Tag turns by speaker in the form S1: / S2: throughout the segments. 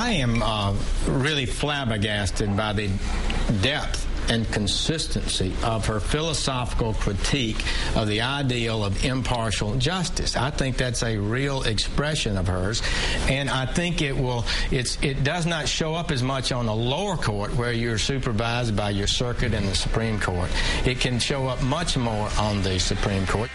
S1: I am really flabbergasted by the depth and consistency of her philosophical critique of the ideal of impartial justice. I think that's a real expression of hers, and I think it does not show up as much on the lower court where you're supervised by your circuit and the Supreme Court. It can show up much more on the Supreme Court.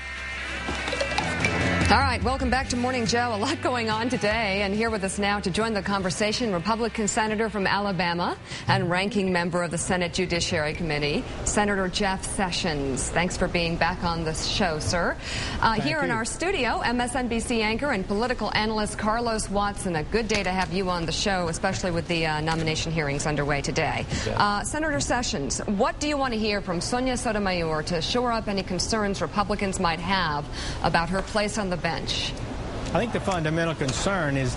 S2: All right, welcome back to Morning Joe. A lot going on today, and here with us now to join the conversation, Republican Senator from Alabama and ranking member of the Senate Judiciary Committee, Senator Jeff Sessions. Thanks for being back on the show, sir. Here in our studio, MSNBC anchor and political analyst Carlos Watson. A good day to have you on the show, especially with the nomination hearings underway today. Senator Sessions, what do you want to hear from Sonia Sotomayor to shore up any concerns Republicans might have about her place on the bench?
S1: I think the fundamental concern is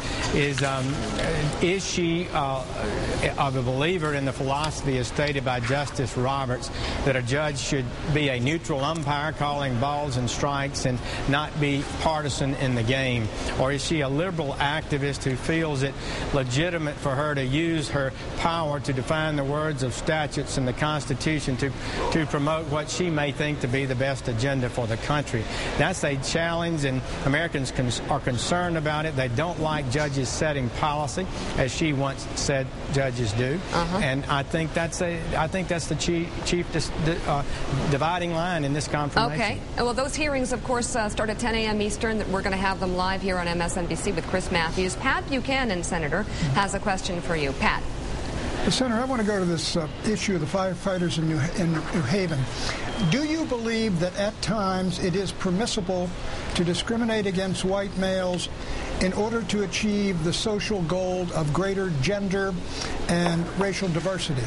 S1: she of a believer in the philosophy as stated by Justice Roberts that a judge should be a neutral umpire calling balls and strikes and not be partisan in the game? Or is she a liberal activist who feels it legitimate for her to use her power to define the words of statutes and the Constitution to promote what she may think to be the best agenda for the country? That's a challenge, and Americans are concerned about it. They don't like judges setting policy, as she once said judges do. And I think that's the chief dividing line in this confirmation.
S2: Okay. Well, those hearings, of course, start at 10 a.m. Eastern. We're going to have them live here on MSNBC with Chris Matthews. Pat Buchanan, Senator, has a question for you. Pat.
S3: Senator, I want to go to this issue of the firefighters in New Haven. Do you believe that at times it is permissible to discriminate against white males in order to achieve the social goal of greater gender and racial diversity?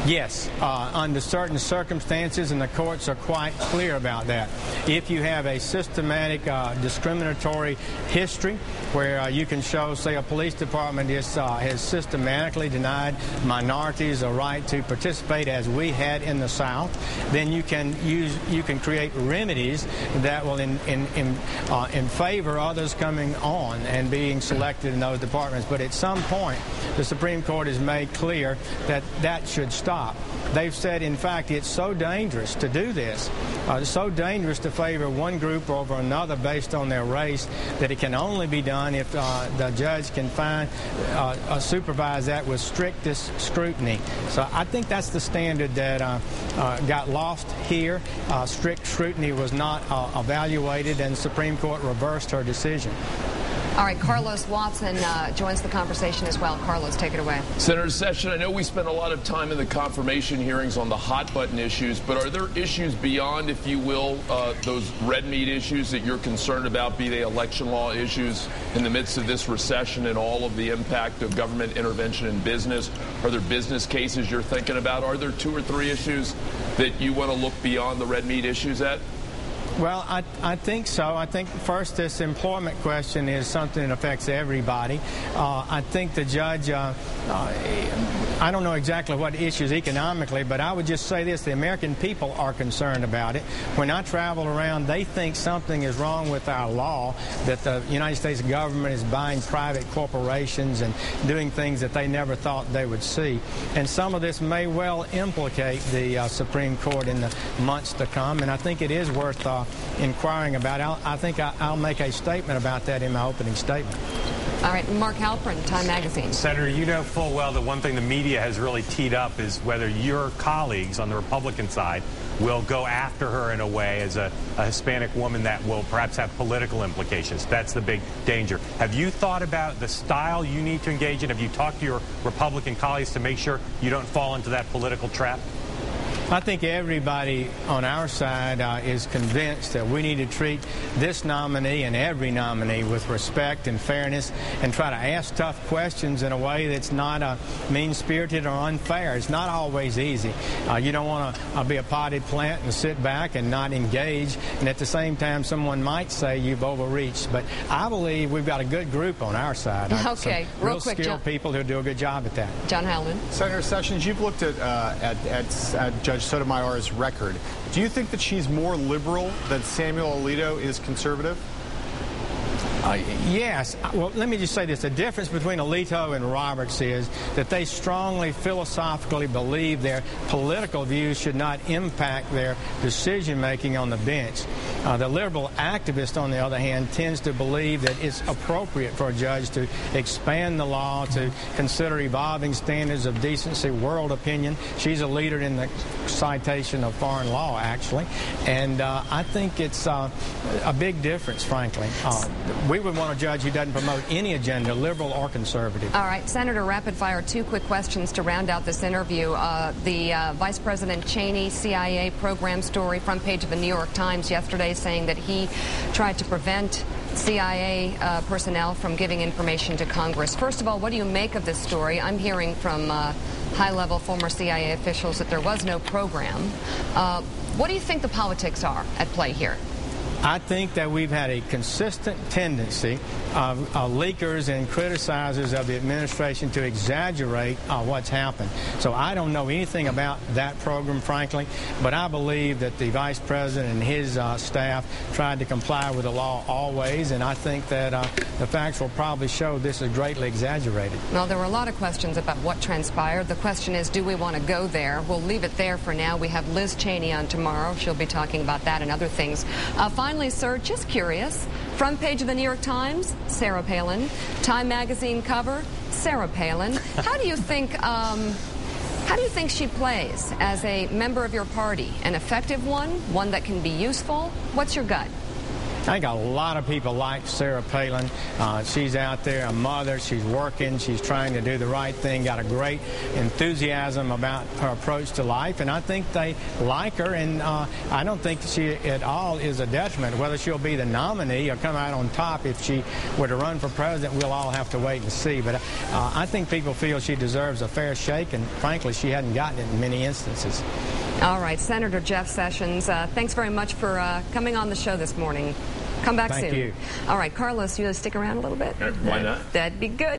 S1: Yes, under certain circumstances, and the courts are quite clear about that. If you have a systematic discriminatory history where you can show, say, a police department has systematically denied minorities a right to participate, as we had in the South, then you can create remedies that will in favor others coming on and being selected in those departments. But at some point, the Supreme Court has made clear that that should stop. They've said, in fact, it's so dangerous to do this, so dangerous to favor one group over another based on their race, that it can only be done if the judge can supervise that with strictest scrutiny. So I think that's the standard that got lost here. Strict scrutiny was not evaluated, and the Supreme Court reversed her decision.
S2: All right, Carlos Watson joins the conversation as well. Carlos, take it away.
S4: Senator Sessions, I know we spent a lot of time in the confirmation hearings on the hot-button issues, but are there issues beyond, if you will, those red meat issues that you're concerned about, be they election law issues in the midst of this recession and all of the impact of government intervention in business? Are there business cases you're thinking about? Are there 2 or 3 issues that you want to look beyond the red meat issues at?
S1: Well, I think so. I think first this employment question is something that affects everybody. I think the judge, I don't know exactly what issues economically, but I would just say this: the American people are concerned about it. When I travel around, they think something is wrong with our law, that the United States government is buying private corporations and doing things that they never thought they would see. And some of this may well implicate the Supreme Court in the months to come, and I think it is worth inquiring about. I think I'll make a statement about that in my opening statement.
S2: All right, Mark Halperin, Time Magazine.
S5: Senator, you know full well that one thing the media has really teed up is whether your colleagues on the Republican side will go after her in a way as a Hispanic woman that will perhaps have political implications. That's the big danger. Have you thought about the style you need to engage in? Have you talked to your Republican colleagues to make sure you don't fall into that political trap?
S1: I think everybody on our side is convinced that we need to treat this nominee and every nominee with respect and fairness and try to ask tough questions in a way that's not mean-spirited or unfair. It's not always easy. You don't want to be a potted plant and sit back and not engage, and at the same time someone might say you've overreached. But I believe we've got a good group on our side.
S2: Okay, real quick,
S1: skilled
S2: John.
S1: People who do a good job at that.
S2: John Howland.
S6: Senator Sessions, you've looked at Judge Sotomayor's record. Do you think that she's more liberal than Samuel Alito is conservative?
S1: Yes. Well, let me just say this. The difference between Alito and Roberts is that they strongly philosophically believe their political views should not impact their decision-making on the bench. The liberal activist, on the other hand, tends to believe that it's appropriate for a judge to expand the law, to consider evolving standards of decency, world opinion. She's a leader in the citation of foreign law, actually. And I think it's a big difference, frankly. We would want a judge who doesn't promote any agenda, liberal or conservative.
S2: All right, Senator, rapid fire, 2 quick questions to round out this interview. The Vice President Cheney CIA program story, front page of the New York Times yesterday, saying that he tried to prevent CIA personnel from giving information to Congress. First of all, what do you make of this story? I'm hearing from high-level former CIA officials that there was no program. What do you think the politics are at play here?
S1: I think that we've had a consistent tendency of leakers and criticizers of the administration to exaggerate what's happened. So I don't know anything about that program, frankly, but I believe that the Vice President and his staff tried to comply with the law always, and I think that the facts will probably show this is greatly exaggerated.
S2: Well, there were a lot of questions about what transpired. The question is, do we want to go there? We'll leave it there for now. We have Liz Cheney on tomorrow. She'll be talking about that and other things. Finally, sir, just curious, front page of the New York Times, Sarah Palin. Time magazine cover, Sarah Palin. How do you think she plays as a member of your party? An effective one that can be useful? What's your gut?
S1: I think a lot of people like Sarah Palin. She's out there, a mother. She's working. She's trying to do the right thing. Got a great enthusiasm about her approach to life, and I think they like her. And I don't think she at all is a detriment. Whether she'll be the nominee or come out on top if she were to run for president, we'll all have to wait and see. But I think people feel she deserves a fair shake, and frankly, she hadn't gotten it in many instances.
S2: All right, Senator Jeff Sessions, thanks very much for coming on the show this morning. Come back soon.
S1: Thank you.
S2: All right, Carlos, you want to stick around a little bit?
S4: Why not?
S2: That'd be good.